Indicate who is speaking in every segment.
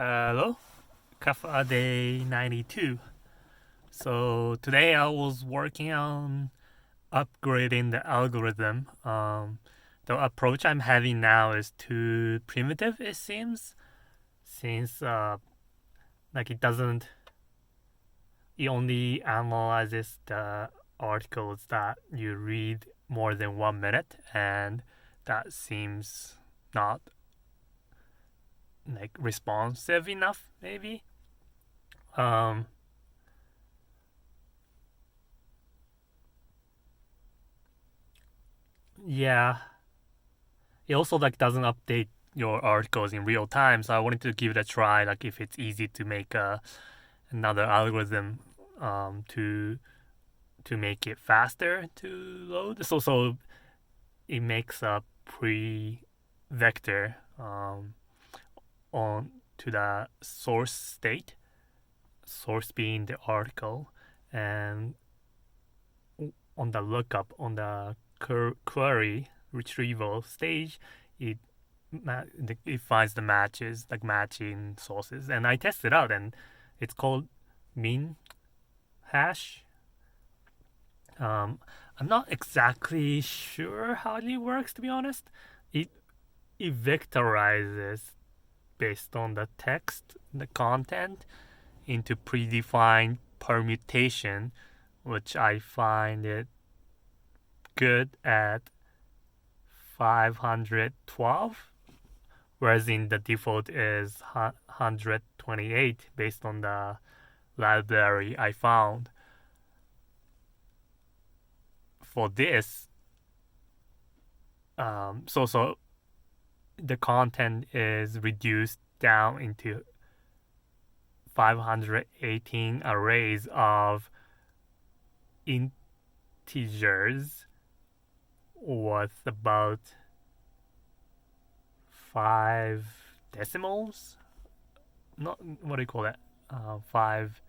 Speaker 1: Hello, Kaffae Day 92. So today I was working on upgrading the algorithm. The approach I'm having now is too primitive, it seems, since like it only analyzes the articles that you read more than 1 minute, and that seems not like responsive enough, maybe. Um, yeah, it also like doesn't update your articles in real time, so I wanted to give it a try, like if it's easy to make another algorithm to make it faster to load. So it makes a pre-vector on to the source state, source being the article, and on the lookup on the query retrieval stage, it it finds the matches, like matching sources, and I tested out, and it's called Minhash. Um, I'm not exactly sure how it works, to be honest. It it vectorizes based on the text, the content, into predefined permutation, which I find it good at 512, whereas in the default is 128 based on the library I found. For this, so the content is reduced down into 518 arrays of integers with about 5 decimals. Not what do you call that? Five.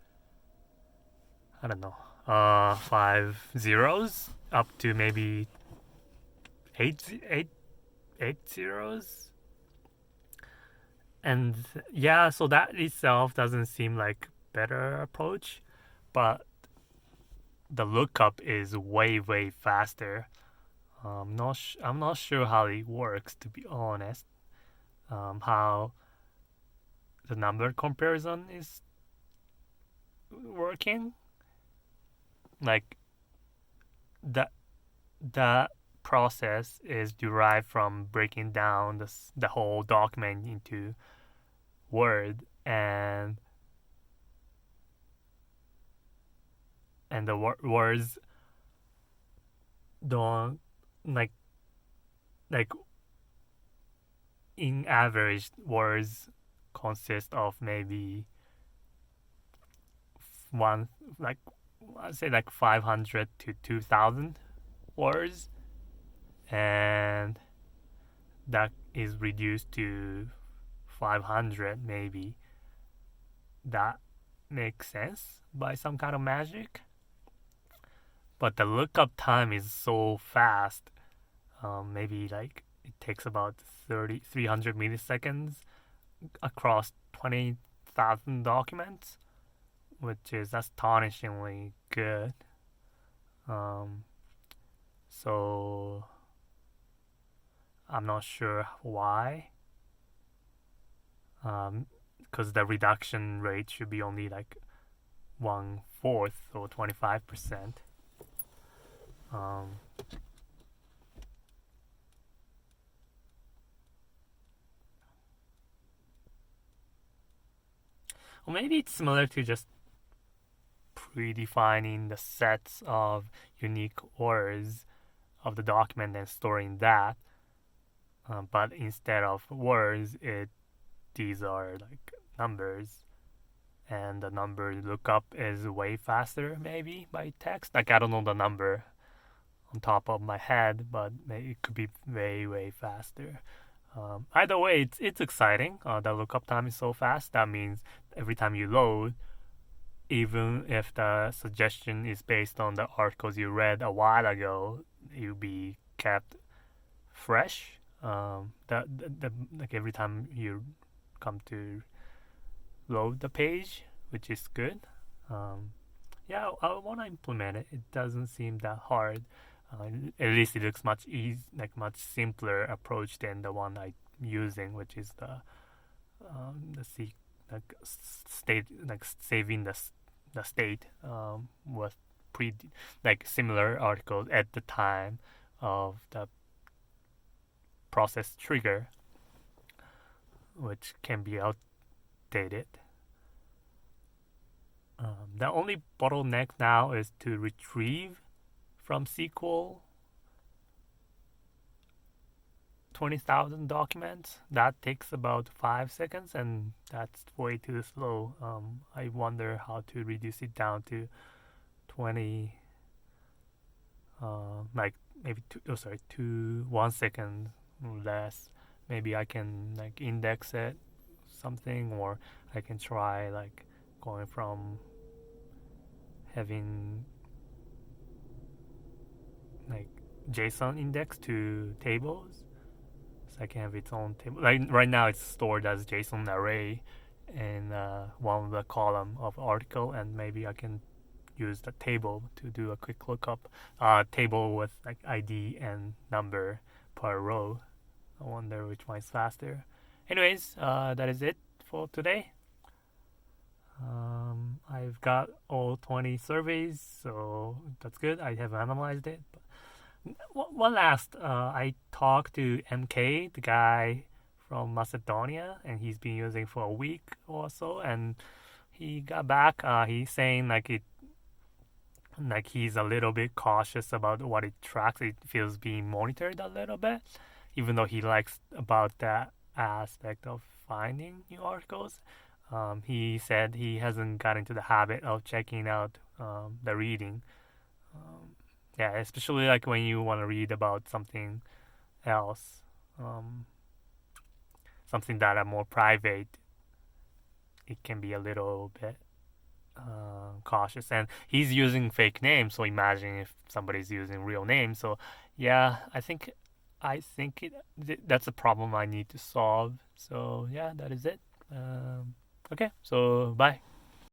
Speaker 1: I don't know. 5 zeros up to maybe eight zeros. And yeah, so that itself doesn't seem like better approach, but the lookup is way faster. I'm not sure how it works, to be honest. How the number comparison is working. Like that that process is derived from breaking down the whole document into Word, and the words don't like like in average words consist of maybe one like I'd say like 500 to 2,000 words, and that is reduced to 500 maybe. That makes sense by some kind of magic, but the lookup time is so fast. Maybe like it takes about 300 milliseconds across 20,000 documents, which is astonishingly good. Um, so I'm not sure why. Because the reduction rate should be only like 1/4 or 25%. Um, or maybe it's similar to just predefining the sets of unique words of the document and storing that. But instead of words, these are like numbers, and the number lookup is way faster maybe by text. Like I don't know the number on top of my head, but it could be way faster. Either way, it's exciting. The lookup time is so fast. That means every time you load, even if the suggestion is based on the articles you read a while ago, you'll be kept fresh. Like every time you come to load the page, which is good. Yeah, I want to implement it. It doesn't seem that hard. At least it looks much simpler approach than the one I'm using, which is the state, like saving the state with pre like similar articles at the time of the process trigger, which can be outdated. The only bottleneck now is to retrieve from SQL 20,000 documents. That takes about 5 seconds, and that's way too slow. I wonder how to reduce it down to 20, like maybe 1 second less. Maybe I can like index it something, or I can try like going from having like JSON index to tables, so I can have its own table. Like right now, it's stored as JSON array in one of the column of article, and maybe I can use the table to do a quick lookup. Table with like ID and number per row. I wonder which one is faster. Anyways, that is it for today. I've got all 20 surveys, so that's good. I have analyzed it. But one last, I talked to MK, the guy from Macedonia, and he's been using for a week or so, and he got back. He's saying like he's a little bit cautious about what it tracks. It feels being monitored a little bit, even though he likes about that aspect of finding new articles. He said he hasn't got into the habit of checking out the reading. Yeah, especially like when you want to read about something else, um, something that are more private. It can be a little bit cautious, and he's using fake names. So imagine if somebody's using real names. So yeah, that's a problem I need to solve. So yeah, that is it. Okay, so bye.